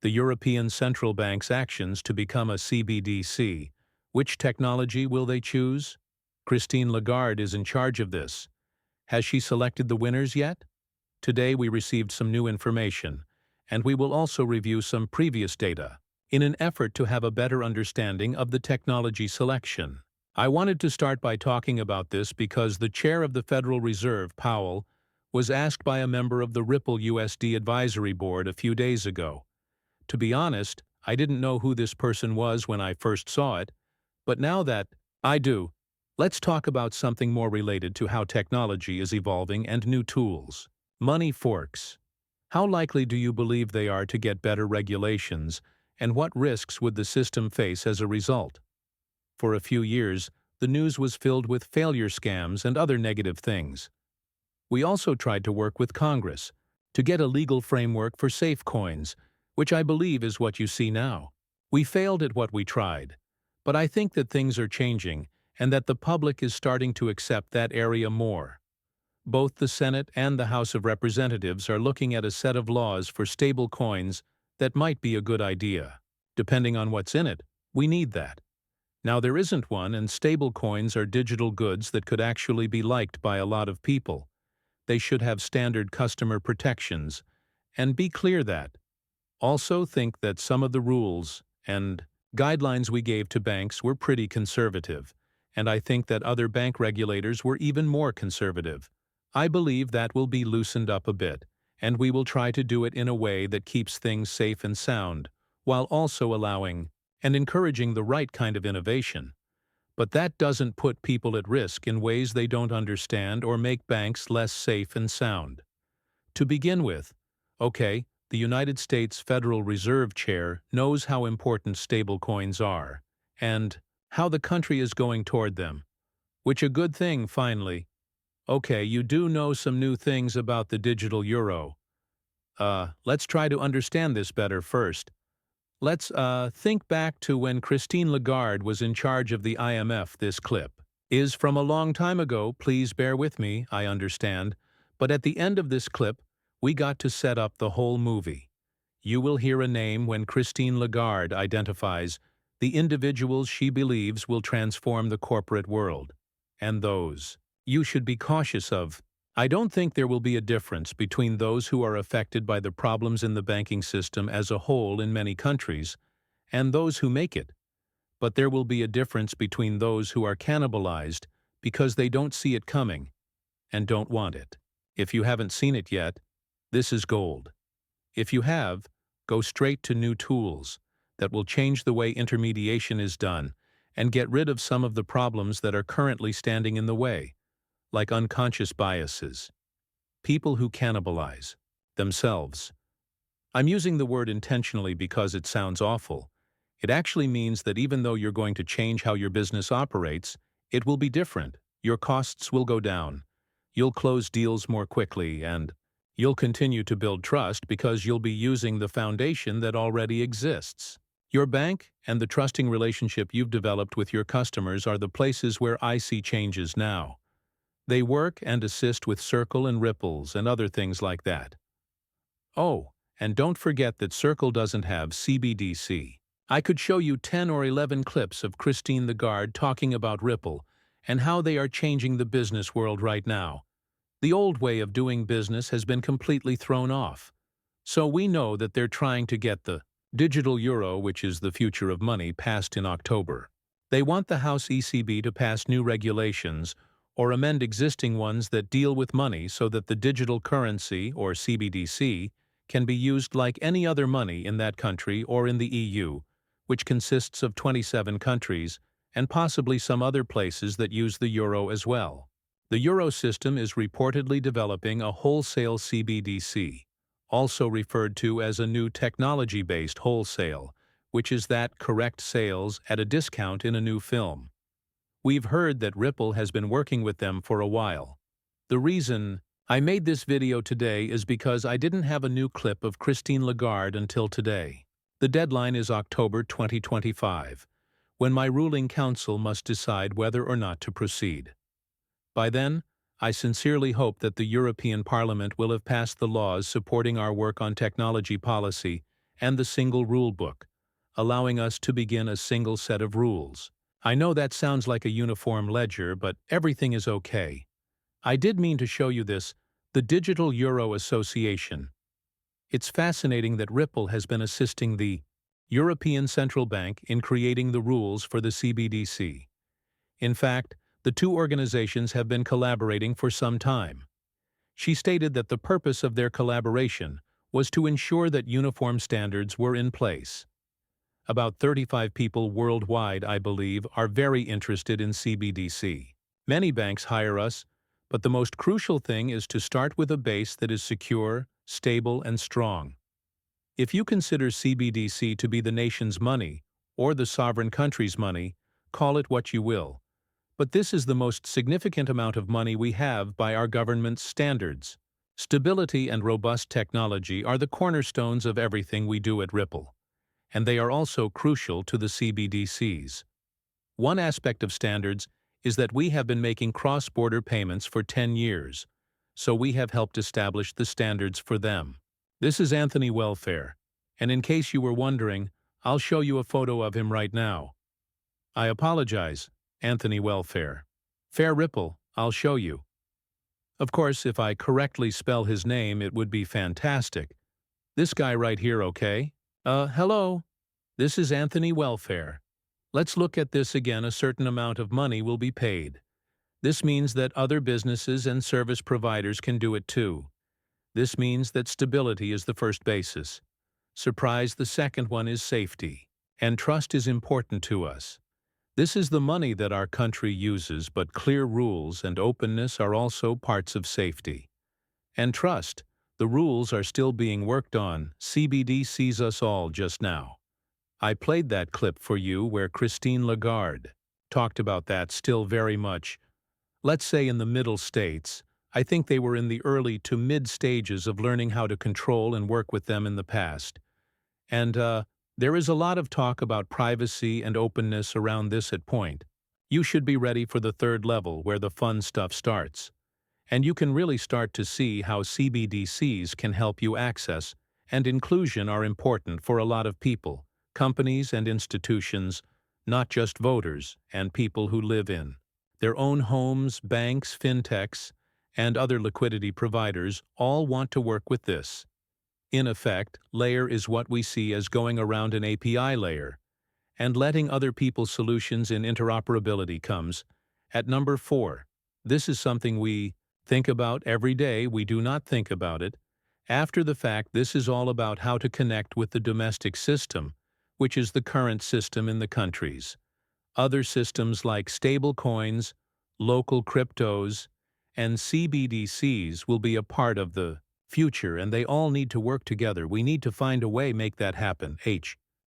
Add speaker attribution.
Speaker 1: the European Central Bank's actions to become a CBDC. Which technology will they choose? Christine Lagarde is in charge of this. Has she selected the winners yet? Today we received some new information, and we will also review some previous data, in an effort to have a better understanding of the technology selection. I wanted to start by talking about this because the chair of the Federal Reserve, Powell, was asked by a member of the Ripple USD Advisory Board a few days ago. To be honest, I didn't know who this person was when I first saw it, but now that I do, let's talk about something more related to how technology is evolving and new tools. Money forks. How likely do you believe they are to get better regulations, and what risks would the system face as a result? For a few years, the news was filled with failure scams and other negative things. We also tried to work with Congress to get a legal framework for safe coins, which I believe is what you see now. We failed at what we tried, but I think that things are changing and that the public is starting to accept that area more. Both the Senate and the House of Representatives are looking at a set of laws for stable coins that might be a good idea. Depending on what's in it, we need that. Now there isn't one, and stable coins are digital goods that could actually be liked by a lot of people. They should have standard customer protections, and be clear that. Also think that some of the rules and guidelines we gave to banks were pretty conservative, and I think that other bank regulators were even more conservative. I believe that will be loosened up a bit, and we will try to do it in a way that keeps things safe and sound, while also allowing and encouraging the right kind of innovation. But that doesn't put people at risk in ways they don't understand or make banks less safe and sound. To begin with, okay, the United States Federal Reserve Chair knows how important stablecoins are, and how the country is going toward them. Which a good thing, finally. Okay, you do know some new things about the digital euro. Let's try to understand this better first. Let's think back to when Christine Lagarde was in charge of the IMF. This clip is from a long time ago, please bear with me, I understand, but at the end of this clip, we got to set up the whole movie. You will hear a name when Christine Lagarde identifies the individuals she believes will transform the corporate world, and those you should be cautious of. I don't think there will be a difference between those who are affected by the problems in the banking system as a whole in many countries and those who make it. But there will be a difference between those who are cannibalized because they don't see it coming and don't want it. If you haven't seen it yet, this is gold. If you have, go straight to new tools that will change the way intermediation is done and get rid of some of the problems that are currently standing in the way, like unconscious biases, people who cannibalize themselves. I'm using the word intentionally because it sounds awful. It actually means that even though you're going to change how your business operates, it will be different. Your costs will go down. You'll close deals more quickly, and you'll continue to build trust because you'll be using the foundation that already exists. Your bank and the trusting relationship you've developed with your customers are the places where I see changes now. They work and assist with Circle and Ripples and other things like that. Oh, and don't forget that Circle doesn't have CBDC. I could show you 10 or 11 clips of Christine Lagarde talking about Ripple and how they are changing the business world right now. The old way of doing business has been completely thrown off. So we know that they're trying to get the digital euro, which is the future of money, passed in October. They want the House ECB to pass new regulations or amend existing ones that deal with money so that the digital currency, or CBDC, can be used like any other money in that country or in the EU, which consists of 27 countries, and possibly some other places that use the euro as well. The euro system is reportedly developing a wholesale CBDC, also referred to as a new technology-based wholesale, which is that correct sales at a discount in a new film. We've heard that Ripple has been working with them for a while. The reason I made this video today is because I didn't have a new clip of Christine Lagarde until today. The deadline is October 2025, when my ruling council must decide whether or not to proceed. By then, I sincerely hope that the European Parliament will have passed the laws supporting our work on technology policy and the single rule book, allowing us to begin a single set of rules. I know that sounds like a uniform ledger, but everything is okay. I did mean to show you this, the Digital Euro Association. It's fascinating that Ripple has been assisting the European Central Bank in creating the rules for the CBDC. In fact, the two organizations have been collaborating for some time. She stated that the purpose of their collaboration was to ensure that uniform standards were in place. About 35 people worldwide, I believe, are very interested in CBDC. Many banks hire us, but the most crucial thing is to start with a base that is secure, stable, and strong. If you consider CBDC to be the nation's money, or the sovereign country's money, call it what you will. But this is the most significant amount of money we have by our government's standards. Stability and robust technology are the cornerstones of everything we do at Ripple, and they are also crucial to the CBDCs. One aspect of standards is that we have been making cross-border payments for 10 years, so we have helped establish the standards for them. This is Anthony Welfare, and in case you were wondering, I'll show you a photo of him right now. I apologize, Anthony Welfare. Fair Ripple, I'll show you. Of course, if I correctly spell his name, it would be fantastic. This guy right here, okay? Hello. This is Anthony Welfare. Let's look at this again. A certain amount of money will be paid. This means that other businesses and service providers can do it too. This means that stability is the first basis. Surprise, the second one is safety. And trust is important to us. This is the money that our country uses, but clear rules and openness are also parts of safety. And trust, the rules are still being worked on. CBD sees us all just now. I played that clip for you where Christine Lagarde talked about that still very much. Let's say in the middle states, I think they were in the early to mid stages of learning how to control and work with them in the past. And there is a lot of talk about privacy and openness around this at point. You should be ready for the third level where the fun stuff starts. And you can really start to see how CBDCs can help you access, and inclusion are important for a lot of people, companies and institutions, not just voters and people who live in their own homes. Banks, fintechs, and other liquidity providers all want to work with this. In effect, layer is what we see as going around an API layer, and letting other people's solutions in interoperability comes at number 4. This is something we think about every day. We do not think about it. After the fact, this is all about how to connect with the domestic system, which is the current system in the countries. Other systems like stablecoins, local cryptos, and CBDCs will be a part of the future, and they all need to work together. We need to find a way to make that happen.